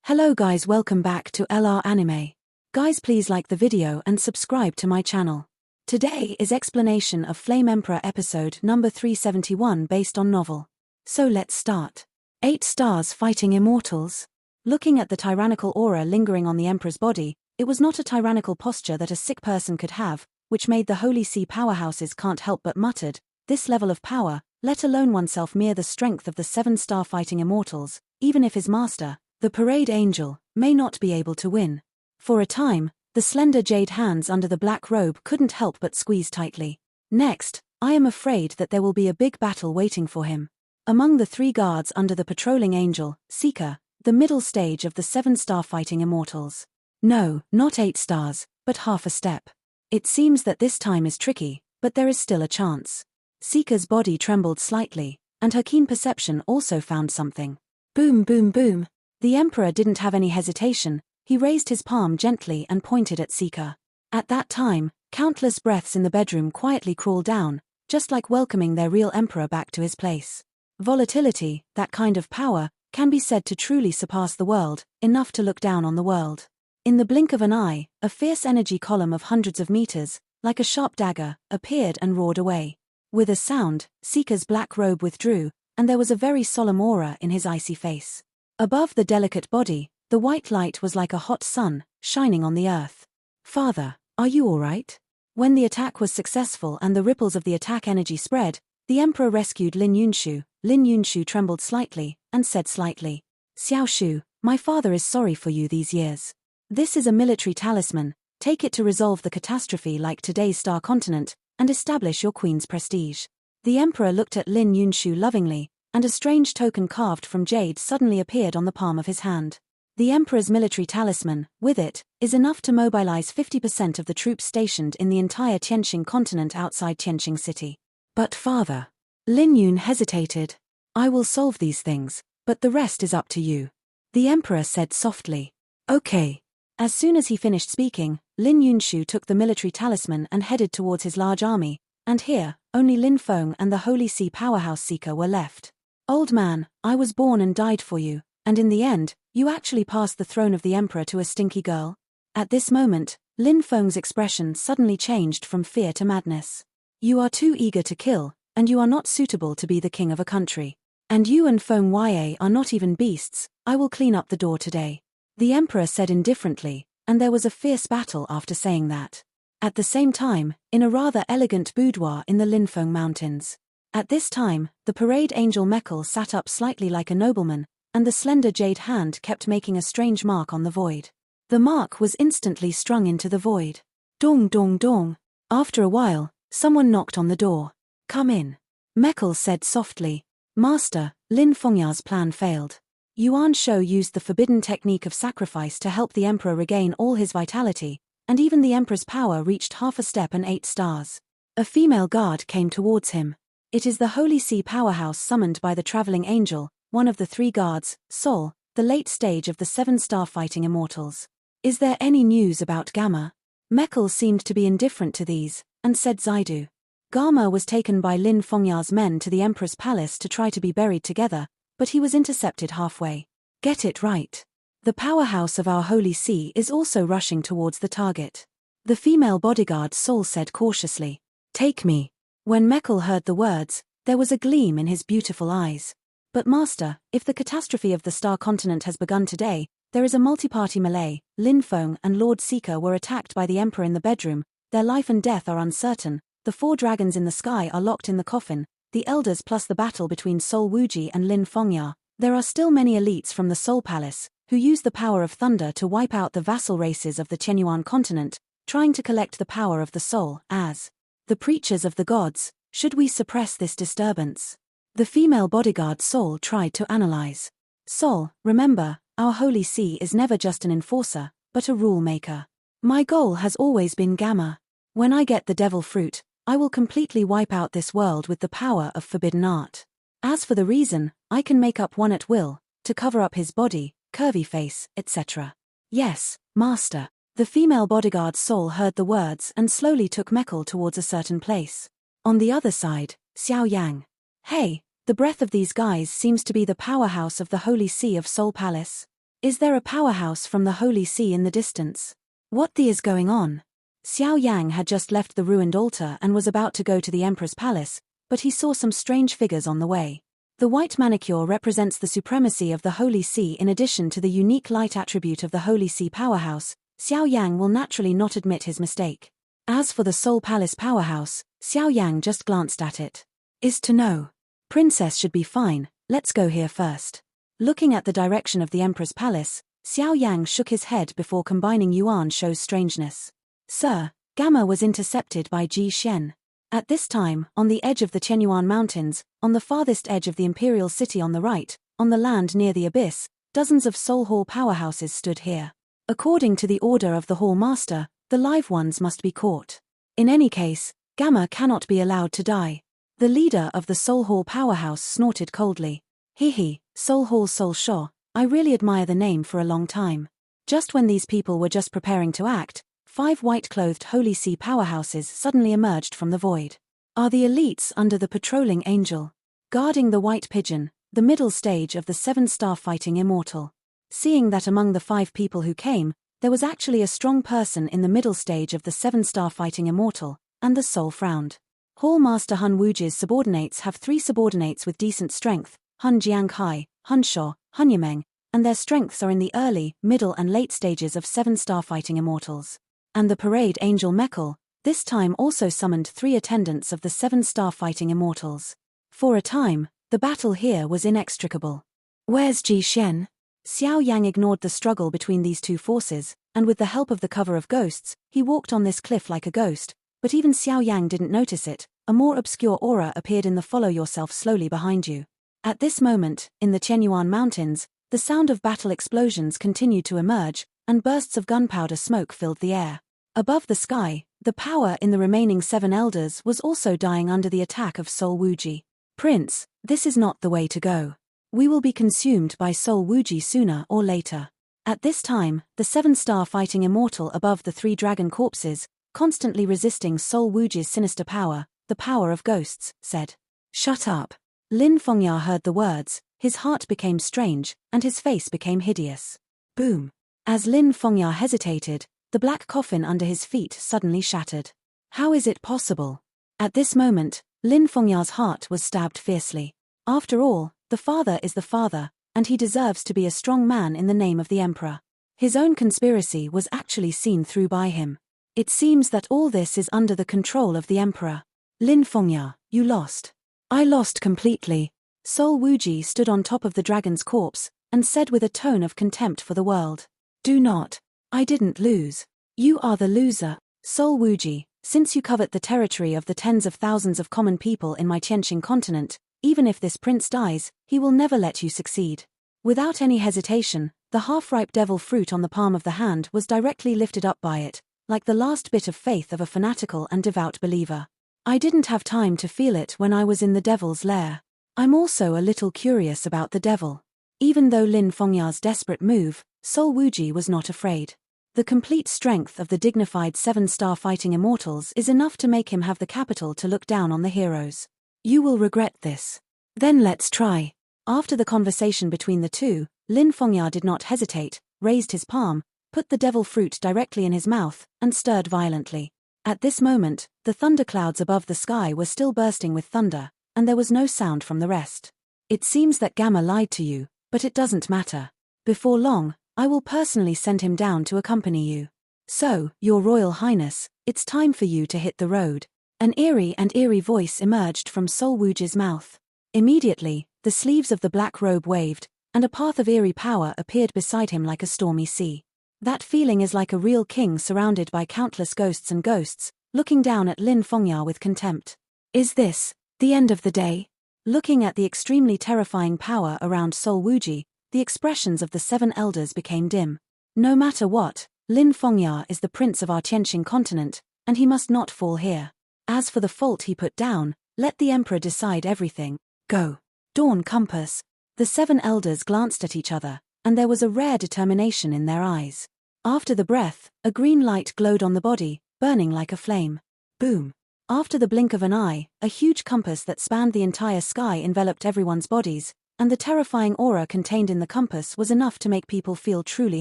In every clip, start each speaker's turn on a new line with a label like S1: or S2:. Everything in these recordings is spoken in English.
S1: Hello guys, welcome back to LR Anime. Guys, please like the video and subscribe to my channel. Today is explanation of Flame Emperor episode number 371 based on novel. So let's start. 8 stars fighting immortals. Looking at the tyrannical aura lingering on the Emperor's body, it was not a tyrannical posture that a sick person could have, which made the Holy See powerhouses can't help but muttered, this level of power, let alone oneself mere the strength of the 7-star fighting immortals, even if his master, the parade angel, may not be able to win. For a time, the slender jade hands under the black robe couldn't help but squeeze tightly. Next, I am afraid that there will be a big battle waiting for him. Among the 3 guards under the patrolling angel, Seeker, the middle stage of the 7-star fighting immortals. No, not 8 stars, but half a step. It seems that this time is tricky, but there is still a chance. Seeker's body trembled slightly, and her keen perception also found something. Boom, boom, boom. The Emperor didn't have any hesitation. He raised his palm gently and pointed at Seeker. At that time, countless breaths in the bedroom quietly crawled down, just like welcoming their real Emperor back to his place. Volatility, that kind of power, can be said to truly surpass the world, enough to look down on the world. In the blink of an eye, a fierce energy column of hundreds of meters, like a sharp dagger, appeared and roared away. With a sound, Seeker's black robe withdrew, and there was a very solemn aura in his icy face. Above the delicate body, the white light was like a hot sun, shining on the earth. Father, are you all right? When the attack was successful and the ripples of the attack energy spread, the Emperor rescued Lin Yunshu. Lin Yunshu trembled slightly, and said slightly, Xiaoshu, my father is sorry for you these years. This is a military talisman, take it to resolve the catastrophe like today's star continent, and establish your queen's prestige. The Emperor looked at Lin Yunshu lovingly, and a strange token carved from jade suddenly appeared on the palm of his hand. The Emperor's military talisman, with it, is enough to mobilize 50% of the troops stationed in the entire Tianqing continent outside Tianqing city. But father, Lin Yun hesitated. I will solve these things, but the rest is up to you. The Emperor said softly. Okay. As soon as he finished speaking, Lin Yunshu took the military talisman and headed towards his large army, and here, only Lin Feng and the Holy See powerhouse Seeker were left. Old man, I was born and died for you, and in the end, you actually passed the throne of the Emperor to a stinky girl? At this moment, Lin Feng's expression suddenly changed from fear to madness. You are too eager to kill, and you are not suitable to be the king of a country. And you and Feng Ya are not even beasts, I will clean up the door today. The Emperor said indifferently, and there was a fierce battle after saying that. At the same time, in a rather elegant boudoir in the Linfeng Mountains. At this time, the parade angel Mekl sat up slightly like a nobleman, and the slender jade hand kept making a strange mark on the void. The mark was instantly strung into the void. Dong dong dong. After a while, someone knocked on the door. Come in. Mekl said softly. Master, Lin Fengya's plan failed. Yuan Shou used the forbidden technique of sacrifice to help the Emperor regain all his vitality, and even the Emperor's power reached half a step and 8 stars. A female guard came towards him. It is the Holy See powerhouse summoned by the traveling angel, one of the 3 guards, Sol, the late stage of the 7-star fighting immortals. Is there any news about Gamma? Mekl seemed to be indifferent to these, and said Zaidu. Gamma was taken by Lin Fengya's men to the Empress Palace to try to be buried together, but he was intercepted halfway. Get it right. The powerhouse of our Holy See is also rushing towards the target. The female bodyguard Sol said cautiously. Take me. When Mekl heard the words, there was a gleam in his beautiful eyes. But master, if the catastrophe of the star continent has begun today, there is a multi-party melee. Lin Feng and Lord Seeker were attacked by the Emperor in the bedroom, their life and death are uncertain, the 4 dragons in the sky are locked in the coffin, the elders plus the battle between Sol Wuji and Lin Fengya. There are still many elites from the Sol Palace, who use the power of thunder to wipe out the vassal races of the Tianyuan continent, trying to collect the power of the Sol as the preachers of the gods. Should we suppress this disturbance? The female bodyguard Sol tried to analyze. Sol, remember, our Holy See is never just an enforcer, but a rule maker. My goal has always been Gamma. When I get the devil fruit, I will completely wipe out this world with the power of forbidden art. As for the reason, I can make up one at will, to cover up his body, curvy face, etc. Yes, master. The female bodyguard Sol heard the words and slowly took Mekl towards a certain place. On the other side, Xiaoyang. Hey, the breath of these guys seems to be the powerhouse of the Holy See of Sol Palace. Is there a powerhouse from the Holy See in the distance? What the is going on? Xiaoyang had just left the ruined altar and was about to go to the Empress Palace, but he saw some strange figures on the way. The white manicure represents the supremacy of the Holy See. In addition to the unique light attribute of the Holy See powerhouse, Xiaoyang will naturally not admit his mistake. As for the Soul Palace powerhouse, Xiaoyang just glanced at it. Is to know. Princess should be fine, let's go here first. Looking at the direction of the Empress Palace, Xiaoyang shook his head before combining Yuan shows strangeness. Sir, Gamma was intercepted by Ji Shen. At this time, on the edge of the Chenyuan Mountains, on the farthest edge of the Imperial City on the right, on the land near the abyss, dozens of Soul Hall powerhouses stood here. According to the order of the Hall Master, the live ones must be caught. In any case, Gamma cannot be allowed to die. The leader of the Soul Hall powerhouse snorted coldly. Hehe, Soul Hall Soul Shaw, I really admire the name for a long time. Just when these people were just preparing to act, 5 white-clothed Holy See powerhouses suddenly emerged from the void. Are the elites under the patrolling angel? Guarding the white pigeon, the middle stage of the 7-star fighting immortal. Seeing that among the 5 people who came, there was actually a strong person in the middle stage of the 7-star fighting immortal, and the soul frowned. Hall Master Hun Wuji's subordinates have 3 subordinates with decent strength, Hun Jianghai, Hun Sho, Hun Yimeng, and their strengths are in the early, middle and late stages of 7-star fighting immortals. And the parade angel Mekl, this time also summoned 3 attendants of the 7-star fighting immortals. For a time, the battle here was inextricable. Where's Ji Shen? Xiaoyang ignored the struggle between these 2 forces, and with the help of the cover of ghosts, he walked on this cliff like a ghost, but even Xiaoyang didn't notice it. A more obscure aura appeared in the follow yourself slowly behind you. At this moment, in the Chenyuan Mountains, the sound of battle explosions continued to emerge, and bursts of gunpowder smoke filled the air. Above the sky, the power in the remaining 7 elders was also dying under the attack of Soul Wuji. Prince, this is not the way to go. We will be consumed by Soul Wuji sooner or later. At this time, the 7-star fighting immortal above the 3 dragon corpses, constantly resisting Soul Wuji's sinister power, the power of ghosts, said. Shut up. Lin Fengya heard the words, his heart became strange, and his face became hideous. Boom. As Lin Fengya hesitated, the black coffin under his feet suddenly shattered. How is it possible? At this moment, Lin Fengya's heart was stabbed fiercely. After all, the father is the father, and he deserves to be a strong man in the name of the emperor. His own conspiracy was actually seen through by him. It seems that all this is under the control of the emperor. Lin Fengya, you lost. I lost completely. Soul Wuji stood on top of the dragon's corpse, and said with a tone of contempt for the world. Do not. I didn't lose. You are the loser. Soul Wuji, since you covet the territory of the tens of thousands of common people in my Tianqing continent, even if this prince dies, he will never let you succeed. Without any hesitation, the half-ripe devil fruit on the palm of the hand was directly lifted up by it, like the last bit of faith of a fanatical and devout believer. I didn't have time to feel it when I was in the devil's lair. I'm also a little curious about the devil. Even though Lin Fengya's desperate move, Soul Wuji was not afraid. The complete strength of the dignified 7-star fighting immortals is enough to make him have the capital to look down on the heroes. You will regret this. Then let's try. After the conversation between the two, Lin Fengya did not hesitate, raised his palm, put the devil fruit directly in his mouth, and stirred violently. At this moment, the thunderclouds above the sky were still bursting with thunder, and there was no sound from the rest. It seems that Gamma lied to you, but it doesn't matter. Before long, I will personally send him down to accompany you. So, Your Royal Highness, it's time for you to hit the road. An eerie voice emerged from Soul Wuji's mouth. Immediately, the sleeves of the black robe waved, and a path of eerie power appeared beside him like a stormy sea. That feeling is like a real king surrounded by countless ghosts and ghosts, looking down at Lin Fengya with contempt. Is this the end of the day? Looking at the extremely terrifying power around Soul Wuji, the expressions of the 7 elders became dim. No matter what, Lin Fengya is the prince of our Tianqing continent, and he must not fall here. As for the fault he put down, let the emperor decide everything. Go. Dawn Compass. The 7 elders glanced at each other, and there was a rare determination in their eyes. After the breath, a green light glowed on the body, burning like a flame. Boom. After the blink of an eye, a huge compass that spanned the entire sky enveloped everyone's bodies, and the terrifying aura contained in the compass was enough to make people feel truly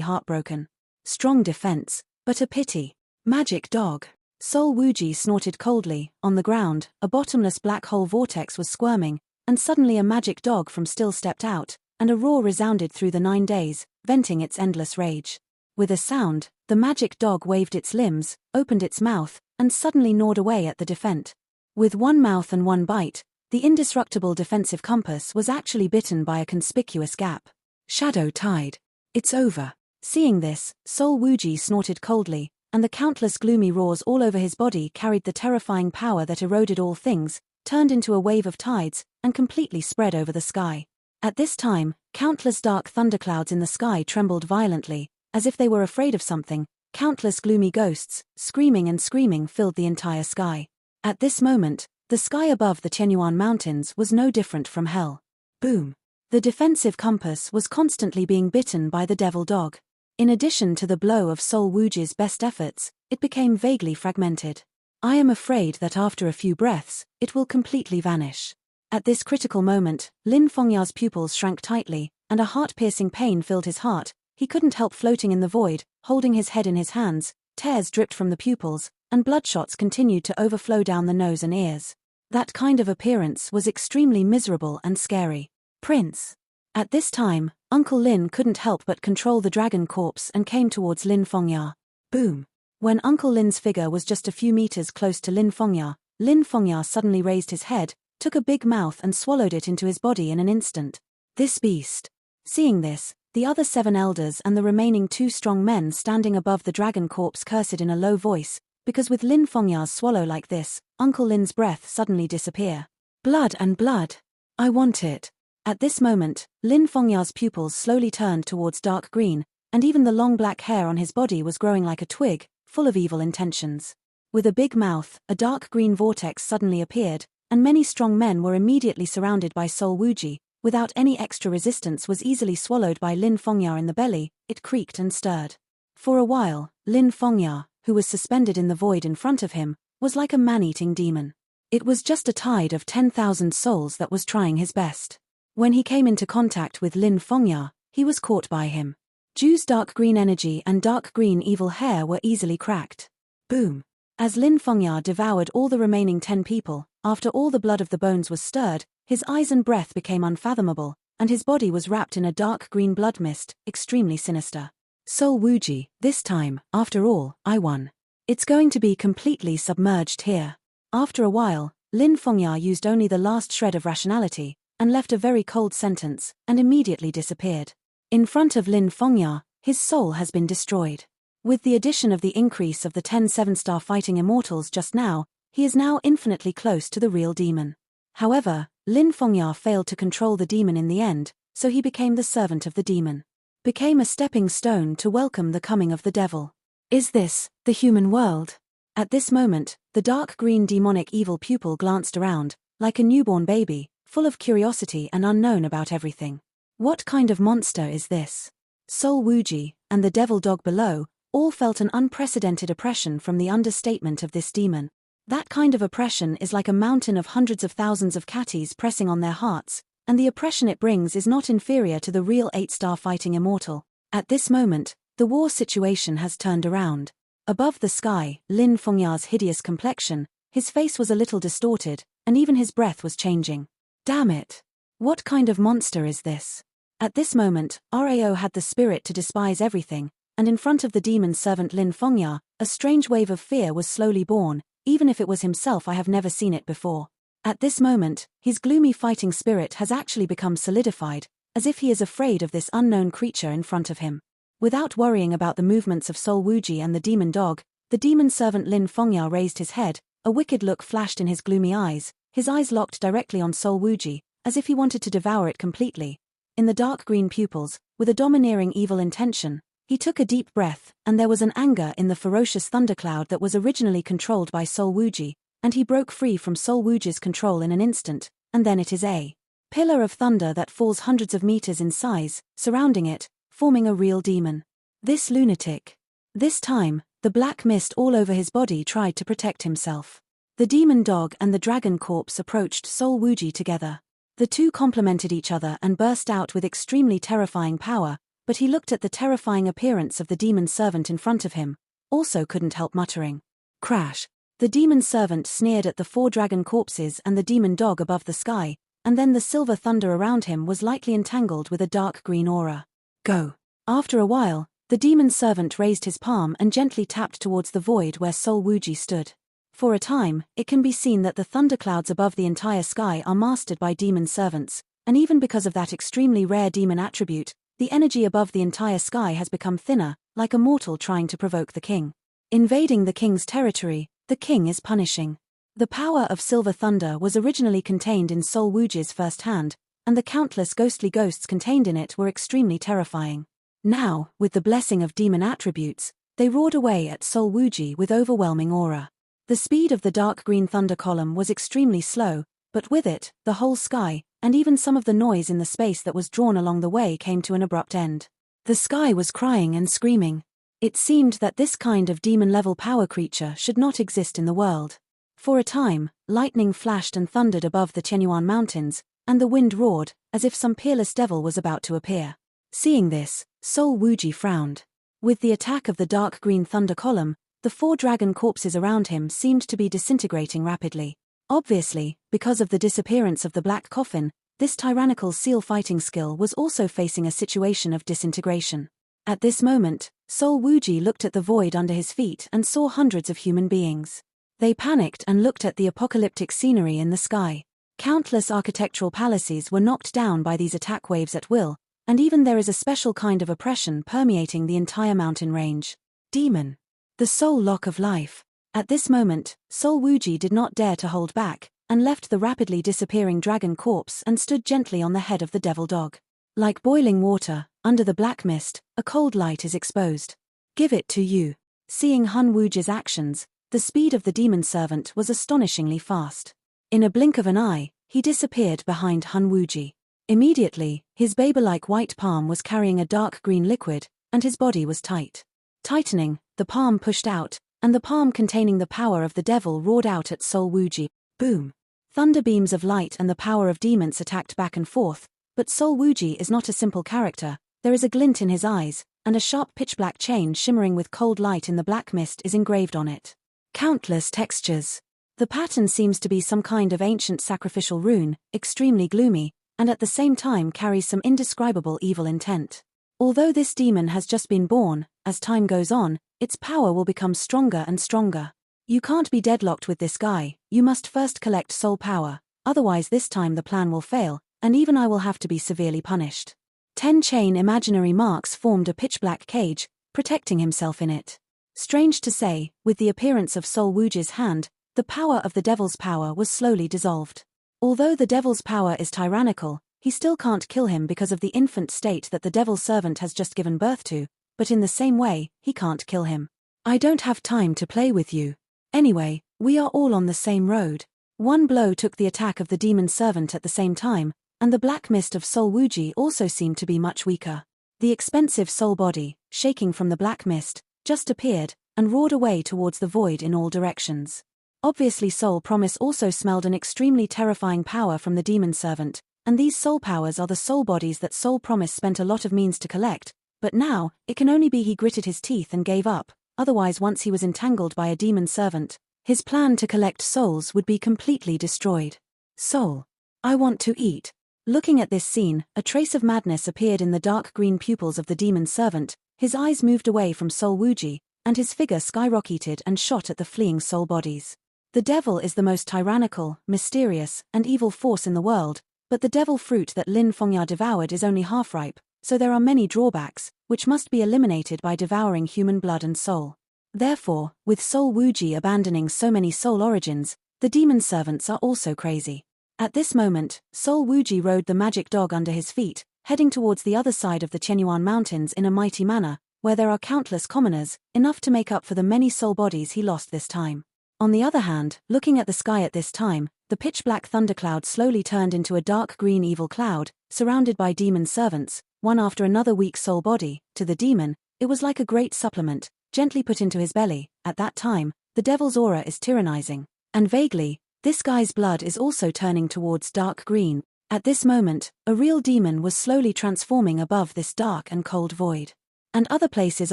S1: heartbroken. Strong defense, but a pity. Magic dog. Sol Wuji snorted coldly. On the ground, a bottomless black hole vortex was squirming, and suddenly a magic dog from still stepped out, and a roar resounded through the 9 days, venting its endless rage. With a sound, the magic dog waved its limbs, opened its mouth, and suddenly gnawed away at the defense. With one mouth and one bite, the indestructible defensive compass was actually bitten by a conspicuous gap. Shadow tide. It's over. Seeing this, Sol Wuji snorted coldly, and the countless gloomy roars all over his body carried the terrifying power that eroded all things, turned into a wave of tides, and completely spread over the sky. At this time, countless dark thunderclouds in the sky trembled violently, as if they were afraid of something. Countless gloomy ghosts, screaming and screaming, filled the entire sky. At this moment, the sky above the Chenyuan Mountains was no different from hell. Boom. The defensive compass was constantly being bitten by the devil dog. In addition to the blow of Sol Wuji's best efforts, it became vaguely fragmented. I am afraid that after a few breaths, it will completely vanish. At this critical moment, Lin Fengya's pupils shrank tightly, and a heart-piercing pain filled his heart. He couldn't help floating in the void, holding his head in his hands. Tears dripped from the pupils, and bloodshots continued to overflow down the nose and ears. That kind of appearance was extremely miserable and scary. Prince. At this time, Uncle Lin couldn't help but control the dragon corpse and came towards Lin Fengya. Boom. When Uncle Lin's figure was just a few meters close to Lin Fengya suddenly raised his head, took a big mouth and swallowed it into his body in an instant. This beast. Seeing this, the other 7 elders and the remaining 2 strong men standing above the dragon corpse cursed in a low voice, because with Lin Fengya's swallow like this, Uncle Lin's breath suddenly disappear. Blood and blood. I want it. At this moment, Lin Fengya's pupils slowly turned towards dark green, and even the long black hair on his body was growing like a twig, full of evil intentions. With a big mouth, a dark green vortex suddenly appeared, and many strong men were immediately surrounded by Sol Wuji. Without any extra resistance was easily swallowed by Lin Fengya in the belly. It creaked and stirred. For a while, Lin Fengya, who was suspended in the void in front of him, was like a man-eating demon. It was just a tide of 10,000 souls that was trying his best. When he came into contact with Lin Fengya, he was caught by him. Ju's dark green energy and dark green evil hair were easily cracked. Boom. As Lin Fengya devoured all the remaining 10 people, after all the blood of the bones was stirred, his eyes and breath became unfathomable, and his body was wrapped in a dark green blood mist, extremely sinister. Sol Wuji, this time, after all, I won. It's going to be completely submerged here. After a while, Lin Fengya used only the last shred of rationality, and left a very cold sentence, and immediately disappeared. In front of Lin Fengya, his soul has been destroyed. With the addition of the increase of the 10 7-star fighting immortals just now, he is now infinitely close to the real demon. However, Lin Fengya failed to control the demon in the end, so he became the servant of the demon. Became a stepping stone to welcome the coming of the devil. Is this the human world? At this moment, the dark green demonic evil pupil glanced around, like a newborn baby, full of curiosity and unknown about everything. What kind of monster is this? Sol Wuji, and the devil dog below, all felt an unprecedented oppression from the understatement of this demon. That kind of oppression is like a mountain of hundreds of thousands of catties pressing on their hearts, and the oppression it brings is not inferior to the real 8-star fighting immortal. At this moment, the war situation has turned around. Above the sky, Lin Fengya's hideous complexion, his face was a little distorted, and even his breath was changing. Damn it! What kind of monster is this? At this moment, Rao had the spirit to despise everything, and in front of the demon's servant Lin Fengya, a strange wave of fear was slowly born. Even if it was himself, I have never seen it before. At this moment, his gloomy fighting spirit has actually become solidified, as if he is afraid of this unknown creature in front of him. Without worrying about the movements of Sol Wuji and the demon dog, the demon servant Lin Fengya raised his head, a wicked look flashed in his gloomy eyes, his eyes locked directly on Sol Wuji, as if he wanted to devour it completely. In the dark green pupils, with a domineering evil intention, he took a deep breath, and there was an anger in the ferocious thundercloud that was originally controlled by Sol Wuji, and he broke free from Sol Wuji's control in an instant, and then it is a pillar of thunder that falls hundreds of meters in size, surrounding it, forming a real demon. This lunatic. This time, the black mist all over his body tried to protect himself. The demon dog and the dragon corpse approached Sol Wuji together. The two complemented each other and burst out with extremely terrifying power, but he looked at the terrifying appearance of the demon servant in front of him, also couldn't help muttering. Crash! The demon servant sneered at the 4 dragon corpses and the demon dog above the sky, and then the silver thunder around him was lightly entangled with a dark green aura. Go! After a while, the demon servant raised his palm and gently tapped towards the void where Sol Wuji stood. For a time, it can be seen that the thunderclouds above the entire sky are mastered by demon servants, and even because of that extremely rare demon attribute, the energy above the entire sky has become thinner, like a mortal trying to provoke the king. Invading the king's territory, the king is punishing. The power of silver thunder was originally contained in Sol Wuji's first hand, and the countless ghostly ghosts contained in it were extremely terrifying. Now, with the blessing of demon attributes, they roared away at Sol Wuji with overwhelming aura. The speed of the dark green thunder column was extremely slow, but with it, the whole sky, and even some of the noise in the space that was drawn along the way came to an abrupt end. The sky was crying and screaming. It seemed that this kind of demon-level power creature should not exist in the world. For a time, lightning flashed and thundered above the Xiaoyang mountains, and the wind roared, as if some peerless devil was about to appear. Seeing this, Sol Wuji frowned. With the attack of the dark green thunder column, the 4 dragon corpses around him seemed to be disintegrating rapidly. Obviously, because of the disappearance of the black coffin, this tyrannical seal fighting skill was also facing a situation of disintegration. At this moment, Sol Wuji looked at the void under his feet and saw hundreds of human beings. They panicked and looked at the apocalyptic scenery in the sky. Countless architectural palaces were knocked down by these attack waves at will, and even there is a special kind of oppression permeating the entire mountain range. Demon. The soul lock of life. At this moment, Sol Wuji did not dare to hold back, and left the rapidly disappearing dragon corpse and stood gently on the head of the devil dog. Like boiling water, under the black mist, a cold light is exposed. Give it to you. Seeing Han Wuji's actions, the speed of the demon servant was astonishingly fast. In a blink of an eye, he disappeared behind Han Wuji. Immediately, his babe-like white palm was carrying a dark green liquid, and his body was tight. Tightening, the palm pushed out, and the palm containing the power of the devil roared out at Sol Wuji. Boom! Thunder beams of light and the power of demons attacked back and forth, but Sol Wuji is not a simple character. There is a glint in his eyes, and a sharp pitch-black chain shimmering with cold light in the black mist is engraved on it. Countless textures. The pattern seems to be some kind of ancient sacrificial rune, extremely gloomy, and at the same time carries some indescribable evil intent. Although this demon has just been born, as time goes on, its power will become stronger and stronger. You can't be deadlocked with this guy, you must first collect soul power, otherwise this time the plan will fail, and even I will have to be severely punished. 10 chain imaginary marks formed a pitch-black cage, protecting himself in it. Strange to say, with the appearance of Sol Wuji's hand, the power of the devil's power was slowly dissolved. Although the devil's power is tyrannical, he still can't kill him because of the infant state that the devil's servant has just given birth to, but in the same way, he can't kill him. I don't have time to play with you. Anyway, we are all on the same road. One blow took the attack of the demon servant at the same time, and the black mist of Sol Wuji also seemed to be much weaker. The expensive soul body, shaking from the black mist, just appeared, and roared away towards the void in all directions. Obviously Soul Promise also smelled an extremely terrifying power from the demon servant, and these soul powers are the soul bodies that Soul Promise spent a lot of means to collect, but now, it can only be he gritted his teeth and gave up, otherwise once he was entangled by a demon servant, his plan to collect souls would be completely destroyed. Soul. I want to eat. Looking at this scene, a trace of madness appeared in the dark green pupils of the demon servant, his eyes moved away from Sol Wuji, and his figure skyrocketed and shot at the fleeing soul bodies. The devil is the most tyrannical, mysterious, and evil force in the world, but the devil fruit that Lin Fengya devoured is only half-ripe, so there are many drawbacks, which must be eliminated by devouring human blood and soul. Therefore, with Sol Wuji abandoning so many soul origins, the demon servants are also crazy. At this moment, Sol Wuji rode the magic dog under his feet, heading towards the other side of the Xiaoyang mountains in a mighty manner, where there are countless commoners, enough to make up for the many soul bodies he lost this time. On the other hand, looking at the sky at this time, the pitch-black thundercloud slowly turned into a dark green evil cloud, surrounded by demon servants, one after another weak soul body. To the demon, it was like a great supplement, gently put into his belly. At that time, the devil's aura is tyrannizing, and vaguely, this guy's blood is also turning towards dark green. At this moment, a real demon was slowly transforming above this dark and cold void. And other places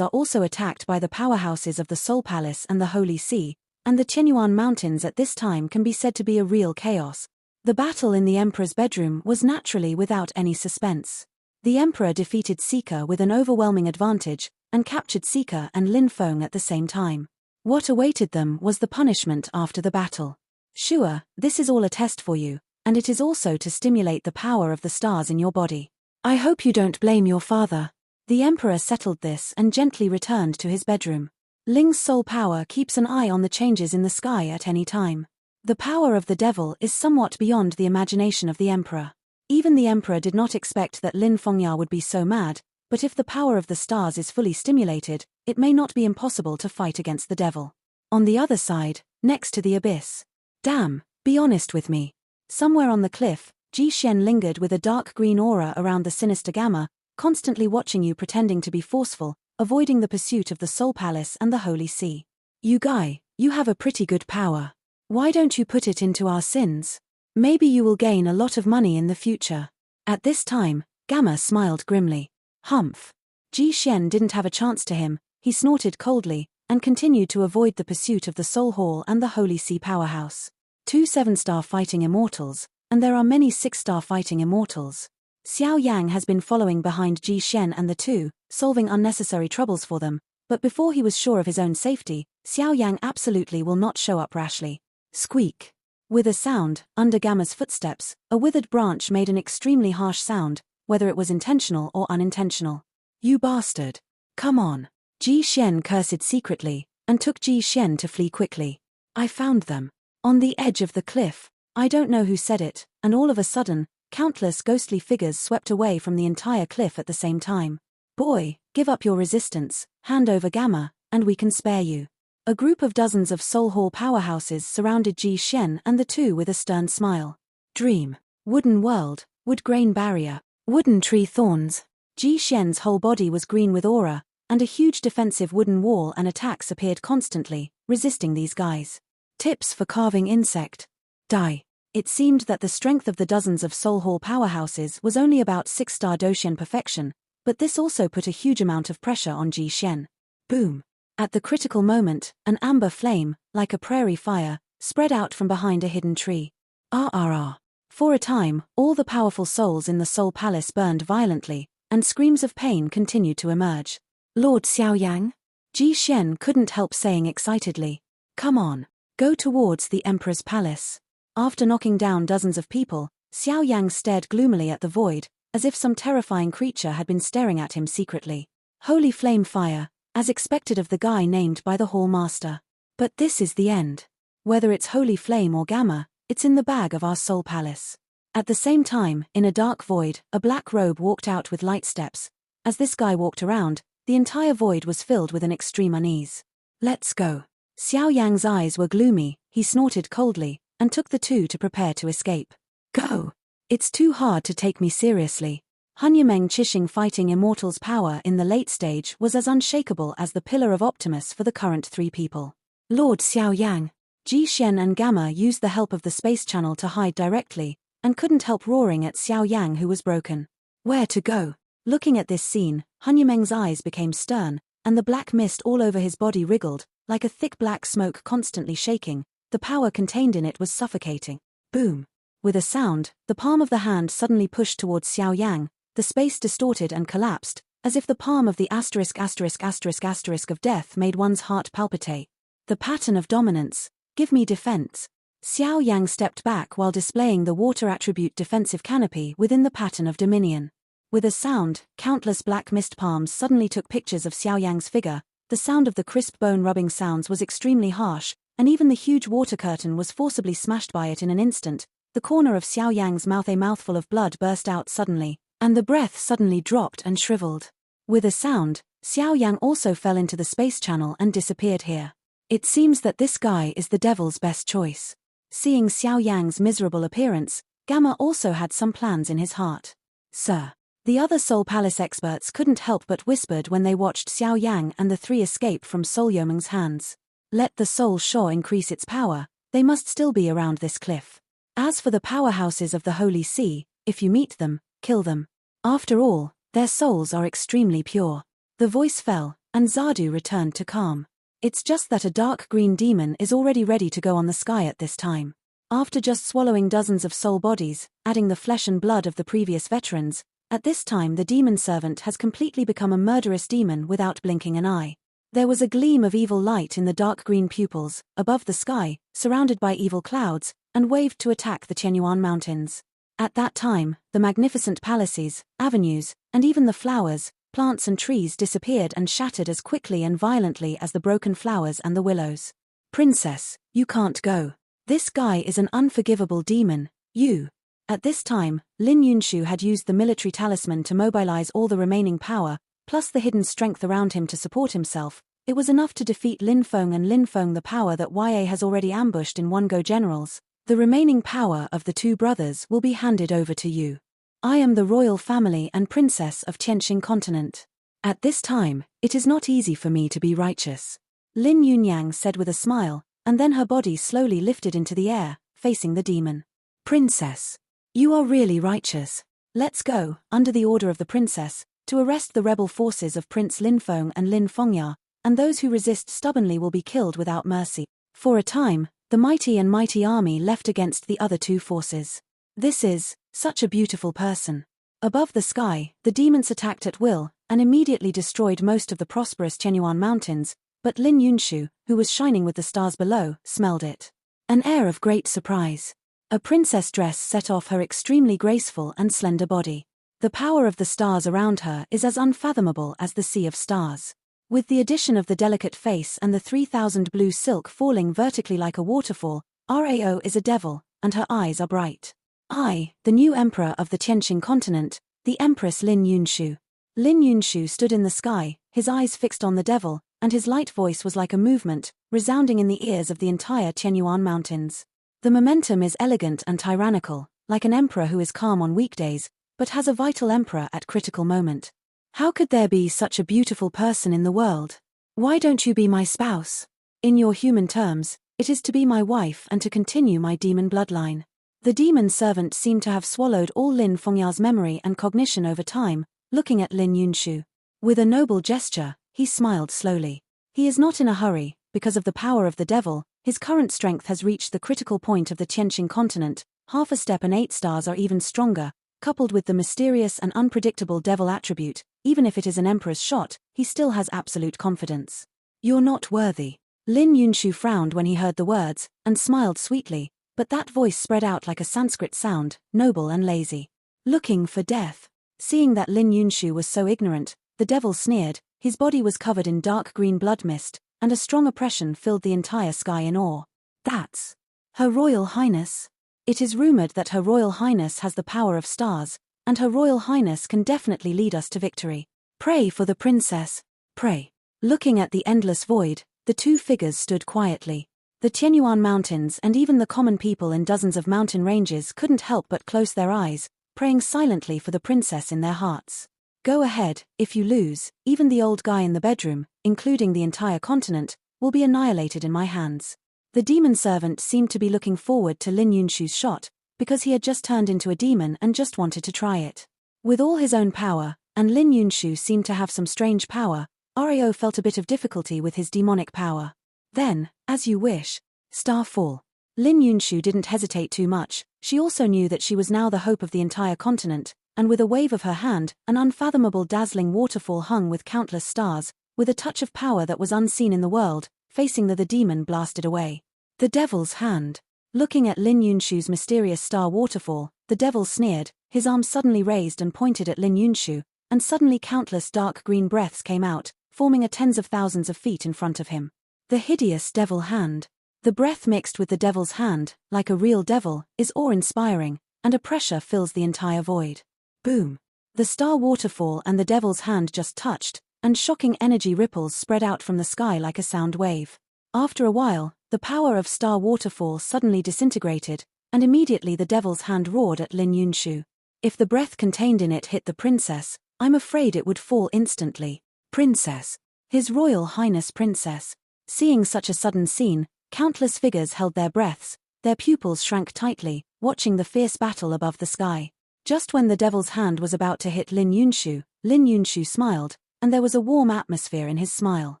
S1: are also attacked by the powerhouses of the Soul Palace and the Holy See, and the Qianyuan Mountains at this time can be said to be a real chaos. The battle in the Emperor's bedroom was naturally without any suspense. The Emperor defeated Seeker with an overwhelming advantage, and captured Seeker and Lin Feng at the same time. What awaited them was the punishment after the battle. Sure, this is all a test for you, and it is also to stimulate the power of the stars in your body. I hope you don't blame your father. The Emperor settled this and gently returned to his bedroom. Ling's soul power keeps an eye on the changes in the sky at any time. The power of the devil is somewhat beyond the imagination of the Emperor. Even the Emperor did not expect that Lin Fengya would be so mad, but if the power of the stars is fully stimulated, it may not be impossible to fight against the devil. On the other side, next to the abyss. Damn, be honest with me. Somewhere on the cliff, Ji Xian lingered with a dark green aura around the sinister Gamma, constantly watching you, pretending to be forceful, avoiding the pursuit of the Soul Palace and the Holy See. You guy, you have a pretty good power. Why don't you put it into our sins? Maybe you will gain a lot of money in the future. At this time, Gamma smiled grimly. Humph. Ji Xian didn't have a chance to him, he snorted coldly, and continued to avoid the pursuit of the Soul Hall and the Holy See powerhouse. 2 7-star fighting immortals, and there are many 6-star fighting immortals. Xiaoyang has been following behind Ji Xian and the two, solving unnecessary troubles for them, but before he was sure of his own safety, Xiaoyang absolutely will not show up rashly. Squeak. With a sound, under Gamma's footsteps, a withered branch made an extremely harsh sound, whether it was intentional or unintentional. You bastard. Come on. Ji Xian cursed secretly, and took Ji Xian to flee quickly. I found them. On the edge of the cliff. I don't know who said it, and all of a sudden, countless ghostly figures swept away from the entire cliff at the same time. Boy, give up your resistance, hand over Gamma, and we can spare you. A group of dozens of Soul Hall powerhouses surrounded Ji Xian and the two with a stern smile. Dream. Wooden world, wood grain barrier, wooden tree thorns. Ji Xian's whole body was green with aura, and a huge defensive wooden wall and attacks appeared constantly, resisting these guys. Tips for carving insect. Die. It seemed that the strength of the dozens of Soul Hall powerhouses was only about 6-star Doshian perfection, but this also put a huge amount of pressure on Ji Xian. Boom. At the critical moment, an amber flame, like a prairie fire, spread out from behind a hidden tree. RRR. For a time, all the powerful souls in the Soul Palace burned violently, and screams of pain continued to emerge. Lord Xiaoyang? Ji Xian couldn't help saying excitedly. Come on. Go towards the Emperor's palace. After knocking down dozens of people, Xiaoyang stared gloomily at the void, as if some terrifying creature had been staring at him secretly. Holy flame fire, as expected of the guy named by the Hall Master. But this is the end. Whether it's holy flame or Gamma, it's in the bag of our Soul Palace. At the same time, in a dark void, a black robe walked out with light steps. As this guy walked around, the entire void was filled with an extreme unease. Let's go. Xiaoyang's eyes were gloomy, he snorted coldly, and took the two to prepare to escape. Go! It's too hard to take me seriously. Hunyameng Chishing fighting immortal's power in the late stage was as unshakable as the Pillar of Optimus for the current 3 people. Lord Xiaoyang. Ji Xian and Gamma used the help of the space channel to hide directly, and couldn't help roaring at Xiaoyang, who was broken. Where to go? Looking at this scene, Hunyameng's eyes became stern, and the black mist all over his body wriggled, like a thick black smoke constantly shaking. The power contained in it was suffocating. Boom. With a sound, the palm of the hand suddenly pushed towards Xiaoyang, the space distorted and collapsed, as if the palm of the ***** of death made one's heart palpitate. The pattern of dominance. Give me defense. Xiaoyang stepped back while displaying the water attribute defensive canopy within the pattern of dominion. With a sound, countless black mist palms suddenly took pictures of Xiaoyang's figure. The sound of the crisp bone rubbing sounds was extremely harsh, and even the huge water curtain was forcibly smashed by it in an instant. The corner of Xiaoyang's mouth, a mouthful of blood, burst out suddenly, and the breath suddenly dropped and shriveled. With a sound, Xiaoyang also fell into the space channel and disappeared here. It seems that this guy is the devil's best choice. Seeing Xiaoyang's miserable appearance, Gamma also had some plans in his heart. Sir. The other Soul Palace experts couldn't help but whispered when they watched Xiaoyang and the 3 escape from Xiaoyang's hands. Let the Soul Shore increase its power, they must still be around this cliff. As for the powerhouses of the Holy See, If you meet them, kill them. After all, their souls are extremely pure. The voice fell, and Zardu returned to calm. It's just that a dark green demon is already ready to go on the sky at this time. After just swallowing dozens of soul bodies, adding the flesh and blood of the previous veterans, at this time the demon servant has completely become a murderous demon without blinking an eye. There was a gleam of evil light in the dark green pupils, above the sky, surrounded by evil clouds, and waved to attack the Qianyuan Mountains. At that time, the magnificent palaces, avenues, and even the flowers, plants and trees disappeared and shattered as quickly and violently as the broken flowers and the willows. Princess, you can't go. This guy is an unforgivable demon, you. At this time, Lin Yunshu had used the military talisman to mobilize all the remaining power, plus the hidden strength around him to support himself. It was enough to defeat Lin Feng and Lin Feng, the power that YA has already ambushed in one go generals. The remaining power of the two brothers will be handed over to you. I am the royal family and princess of Tianqing continent. At this time, it is not easy for me to be righteous. Lin Yunyang said with a smile, and then her body slowly lifted into the air, facing the demon. Princess. You are really righteous. Let's go, under the order of the princess, to arrest the rebel forces of Prince Lin Feng and Lin Fengya, and those who resist stubbornly will be killed without mercy. For a time, the mighty army left against the other two forces. This is such a beautiful person. Above the sky, the demons attacked at will, and immediately destroyed most of the prosperous Qianyuan Mountains, but Lin Yunshu, who was shining with the stars below, smelled it. An air of great surprise. A princess dress set off her extremely graceful and slender body. The power of the stars around her is as unfathomable as the sea of stars. With the addition of the delicate face and the 3,000 blue silk falling vertically like a waterfall, Rao is a devil, and her eyes are bright. I, the new emperor of the Tianqing continent, the Empress Lin Yunshu. Lin Yunshu stood in the sky, his eyes fixed on the devil, and his light voice was like a movement, resounding in the ears of the entire Qianyuan Mountains. The momentum is elegant and tyrannical, like an emperor who is calm on weekdays, but has a vital emperor at critical moment. How could there be such a beautiful person in the world? Why don't you be my spouse? In your human terms, it is to be my wife and to continue my demon bloodline. The demon servant seemed to have swallowed all Lin Fengya's memory and cognition over time, looking at Lin Yunshu. With a noble gesture, he smiled slowly. He is not in a hurry, because of the power of the devil. His current strength has reached the critical point of the Tianqing continent. Half a step and 8 stars are even stronger, coupled with the mysterious and unpredictable devil attribute. Even if it is an emperor's shot, he still has absolute confidence. You're not worthy. Lin Yunshu frowned when he heard the words, and smiled sweetly, but that voice spread out like a Sanskrit sound, noble and lazy. Looking for death. Seeing that Lin Yunshu was so ignorant, the devil sneered. His body was covered in dark green blood mist, and a strong oppression filled the entire sky in awe. That's Her Royal Highness. It is rumored that Her Royal Highness has the power of stars, and Her Royal Highness can definitely lead us to victory. Pray for the princess. Pray. Looking at the endless void, the two figures stood quietly. The Qianyuan Mountains and even the common people in dozens of mountain ranges couldn't help but close their eyes, praying silently for the princess in their hearts. Go ahead, if you lose, even the old guy in the bedroom, including the entire continent, will be annihilated in my hands. The demon servant seemed to be looking forward to Lin Yunshu's shot, because he had just turned into a demon and just wanted to try it. With all his own power, and Lin Yunshu seemed to have some strange power, Rao felt a bit of difficulty with his demonic power. Then, as you wish. Starfall. Lin Yunshu didn't hesitate too much. She also knew that she was now the hope of the entire continent, and with a wave of her hand, an unfathomable dazzling waterfall hung with countless stars, with a touch of power that was unseen in the world, facing the demon blasted away. The devil's hand. Looking at Lin Yunshu's mysterious star waterfall, the devil sneered, his arm suddenly raised and pointed at Lin Yunshu, and suddenly countless dark green breaths came out, forming a tens of thousands of feet in front of him. The hideous devil hand. The breath mixed with the devil's hand, like a real devil, is awe-inspiring, and a pressure fills the entire void. Boom. The star waterfall and the devil's hand just touched, and shocking energy ripples spread out from the sky like a sound wave. After a while, the power of star waterfall suddenly disintegrated, and immediately the devil's hand roared at Lin Yunshu. If the breath contained in it hit the princess, I'm afraid it would fall instantly. Princess. His Royal Highness Princess. Seeing such a sudden scene, countless figures held their breaths, their pupils shrank tightly, watching the fierce battle above the sky. Just when the devil's hand was about to hit Lin Yunshu smiled, and there was a warm atmosphere in his smile.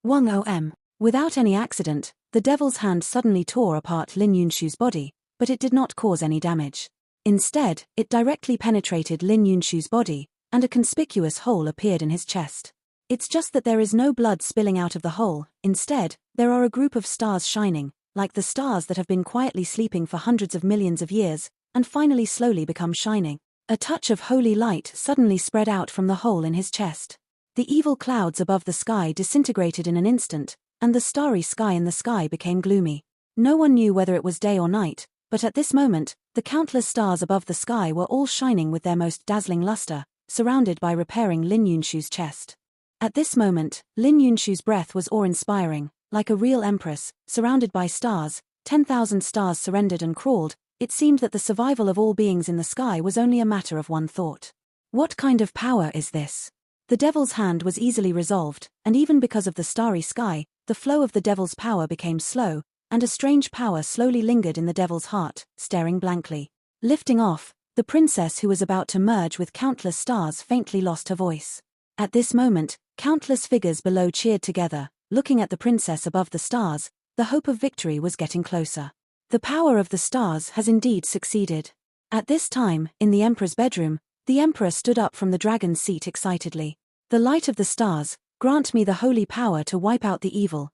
S1: Wang Om. Without any accident, the devil's hand suddenly tore apart Lin Yunshu's body, but it did not cause any damage. Instead, it directly penetrated Lin Yunshu's body, and a conspicuous hole appeared in his chest. It's just that there is no blood spilling out of the hole. Instead, there are a group of stars shining, like the stars that have been quietly sleeping for hundreds of millions of years, and finally slowly become shining. A touch of holy light suddenly spread out from the hole in his chest. The evil clouds above the sky disintegrated in an instant, and the starry sky in the sky became gloomy. No one knew whether it was day or night, but at this moment, the countless stars above the sky were all shining with their most dazzling luster, surrounded by repairing Lin Yunshu's chest. At this moment, Lin Yunshu's breath was awe-inspiring, like a real empress, surrounded by stars. 10,000 stars surrendered and crawled. It seemed that the survival of all beings in the sky was only a matter of one thought. What kind of power is this? The devil's hand was easily resolved, and even because of the starry sky, the flow of the devil's power became slow, and a strange power slowly lingered in the devil's heart, staring blankly. Lifting off, the princess who was about to merge with countless stars faintly lost her voice. At this moment, countless figures below cheered together. Looking at the princess above the stars, the hope of victory was getting closer. The power of the stars has indeed succeeded. At this time, in the emperor's bedroom, the emperor stood up from the dragon's seat excitedly. The light of the stars, grant me the holy power to wipe out the evil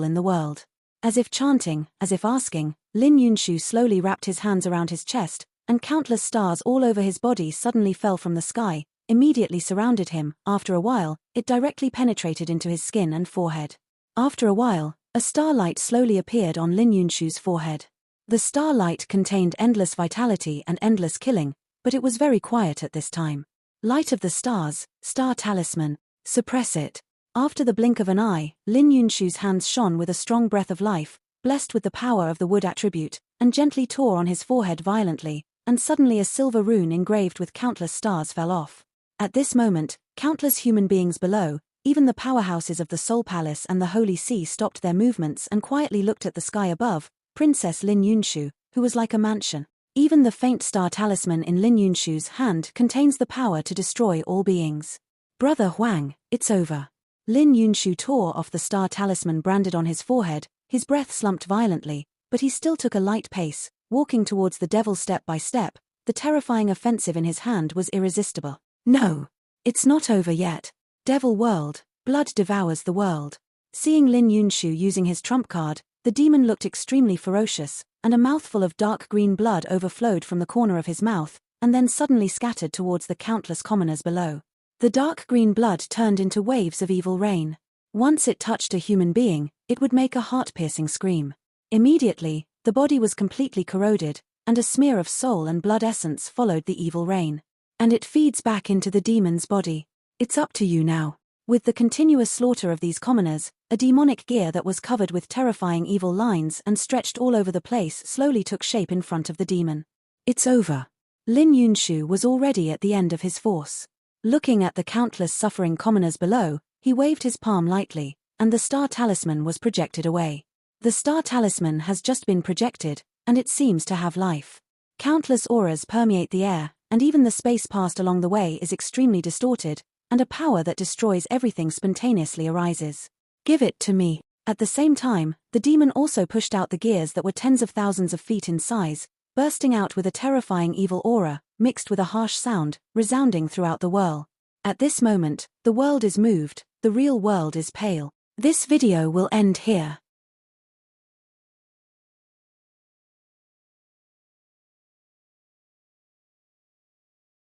S1: in the world. As if chanting, as if asking, Lin Yunshu slowly wrapped his hands around his chest, and countless stars all over his body suddenly fell from the sky, immediately surrounded him. After a while, it directly penetrated into his skin and forehead. After a while, a starlight slowly appeared on Lin Yunshu's forehead. The starlight contained endless vitality and endless killing, but it was very quiet at this time. Light of the stars, star talisman, suppress it. After the blink of an eye, Lin Yunshu's hands shone with a strong breath of life, blessed with the power of the wood attribute, and gently tore on his forehead violently, and suddenly a silver rune engraved with countless stars fell off. At this moment, countless human beings below, even the powerhouses of the Soul Palace and the Holy See stopped their movements and quietly looked at the sky above. Princess Lin Yunshu, who was like a mansion. Even the faint star talisman in Lin Yunshu's hand contains the power to destroy all beings. Brother Huang, it's over. Lin Yunshu tore off the star talisman branded on his forehead. His breath slumped violently, but he still took a light pace, walking towards the devil step by step. The terrifying offensive in his hand was irresistible. No, it's not over yet. Devil world, blood devours the world. Seeing Lin Yunshu using his trump card, the demon looked extremely ferocious, and a mouthful of dark green blood overflowed from the corner of his mouth, and then suddenly scattered towards the countless commoners below. The dark green blood turned into waves of evil rain. Once it touched a human being, it would make a heart-piercing scream. Immediately, the body was completely corroded, and a smear of soul and blood essence followed the evil rain. And it feeds back into the demon's body. It's up to you now. With the continuous slaughter of these commoners, a demonic gear that was covered with terrifying evil lines and stretched all over the place slowly took shape in front of the demon. It's over. Lin Yunshu was already at the end of his force. Looking at the countless suffering commoners below, he waved his palm lightly, and the star talisman was projected away. The star talisman has just been projected, and it seems to have life. Countless auras permeate the air, and even the space passed along the way is extremely distorted, and a power that destroys everything spontaneously arises. Give it to me. At the same time, the demon also pushed out the gears that were tens of thousands of feet in size, bursting out with a terrifying evil aura, mixed with a harsh sound, resounding throughout the whirl. At this moment, the world is moved, the real world is pale. This video will end here.